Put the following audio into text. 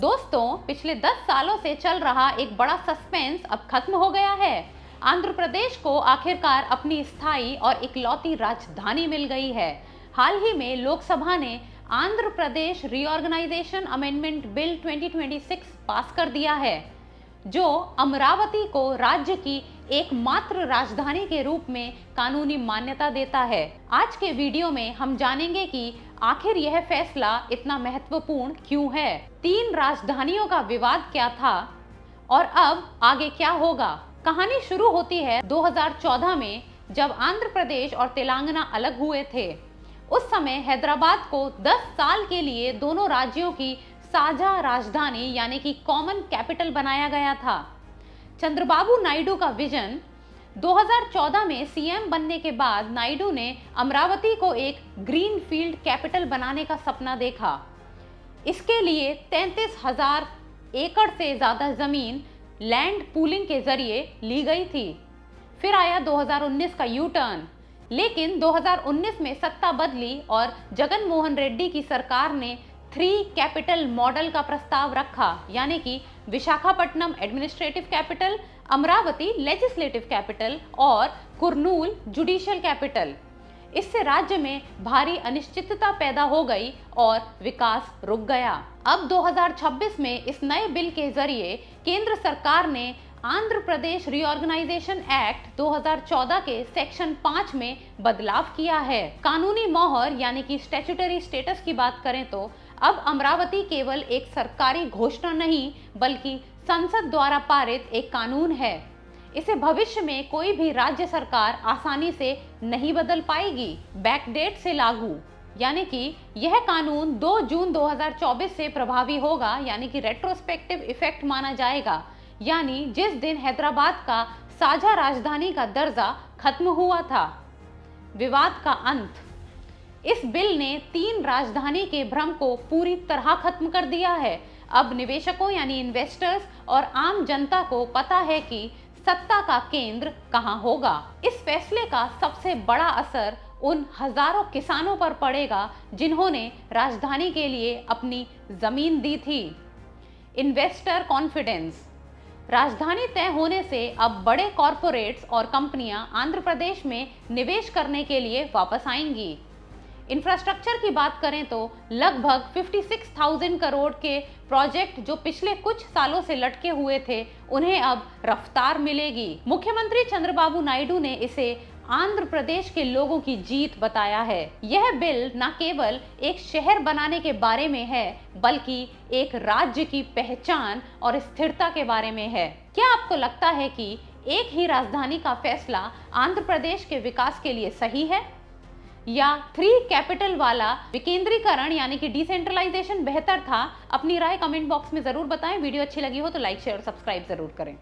दोस्तों, पिछले 10 सालों से चल रहा एक बड़ा सस्पेंस अब खत्म हो गया है। आंध्र प्रदेश को आखिरकार अपनी स्थायी और इकलौती राजधानी मिल गई है। हाल ही में लोकसभा ने Andhra Pradesh reorganisation amendment bill 2026 पास कर दिया है, जो अमरावती को राज्य की एकमात्र राजधानी के रूप में कानूनी मान्यता देता है। आज के वीडियो में हम जानेंगे कि आखिर यह फैसला इतना महत्वपूर्ण क्यों है, 3 राजधानियों का विवाद क्या था और अब आगे क्या होगा। कहानी शुरू होती है 2014 में, जब आंध्र प्रदेश और तेलंगाना अलग हुए थे। उस समय हैदराबाद को 10 साल के लिए दोनों राज्यों की साझा राजधानी यानी कि कॉमन कैपिटल बनाया गया था। चंद्रबाबू नायडू का विजन 2014 में सीएम बनने के बाद नायडू ने अमरावती को एक ग्रीन फील्ड कैपिटल बनाने का सपना देखा। इसके लिए 33,000 एकड़ से ज़्यादा ज़मीन लैंड पूलिंग के जरिए ली गई थी। फिर आया 2019 का यू टर्न, लेकिन 2019 में सत्ता बदली और जगन मोहन रेड्डी की सरकार ने 3 कैपिटल मॉडल का प्रस्ताव रखा, यानी कि Visakhapatnam administrative capital, Amravati legislative capital और कुर्नूल जुडिशियल कैपिटल। इससे राज्य में भारी अनिश्चितता पैदा हो गई और विकास रुक गया। अब 2026 में इस नए बिल के जरिए केंद्र सरकार ने आंध्र प्रदेश रीऑर्गेनाइजेशन एक्ट 2014 के सेक्शन 5 में बदलाव किया है। कानूनी मोहर यानी कि स्टैट्यूटरी स्टेटस की बात करें तो अब अमरावती केवल एक सरकारी घोषणा नहीं, बल्कि संसद द्वारा पारित एक कानून है। इसे भविष्य में कोई भी राज्य सरकार आसानी से नहीं बदल पाएगी। बैकडेट से लागू, यानी कि यह कानून 2 जून 2024 से प्रभावी होगा, यानी कि रेट्रोस्पेक्टिव इफेक्ट माना जाएगा, यानी जिस दिन हैदराबाद का साझा राजधानी का दर्जा खत्म हुआ था। विवाद का अंत, इस बिल ने 3 राजधानी के भ्रम को पूरी तरह खत्म कर दिया है। अब निवेशकों यानी इन्वेस्टर्स और आम जनता को पता है कि सत्ता का केंद्र कहां होगा। इस फैसले का सबसे बड़ा असर उन हजारों किसानों पर पड़ेगा जिन्होंने राजधानी के लिए अपनी जमीन दी थी। इन्वेस्टर कॉन्फिडेंस, राजधानी तय होने से अब बड़े कॉरपोरेट्स और कंपनियां आंध्र प्रदेश में निवेश करने के लिए वापस आएंगी। इंफ्रास्ट्रक्चर की बात करें तो लगभग 56,000 करोड़ के प्रोजेक्ट जो पिछले कुछ सालों से लटके हुए थे, उन्हें अब रफ्तार मिलेगी। मुख्यमंत्री चंद्रबाबू नायडू ने इसे आंध्र प्रदेश के लोगों की जीत बताया है। यह बिल न केवल एक शहर बनाने के बारे में है, बल्कि एक राज्य की पहचान और स्थिरता के बारे में है। क्या आपको लगता है कि एक ही राजधानी का फैसला आंध्र प्रदेश के विकास के लिए सही है, या 3 कैपिटल वाला विकेंद्रीकरण यानी कि डिसेंट्रलाइजेशन बेहतर था? अपनी राय कमेंट बॉक्स में जरूर बताएं। वीडियो अच्छी लगी हो तो लाइक, शेयर और सब्सक्राइब जरूर करें।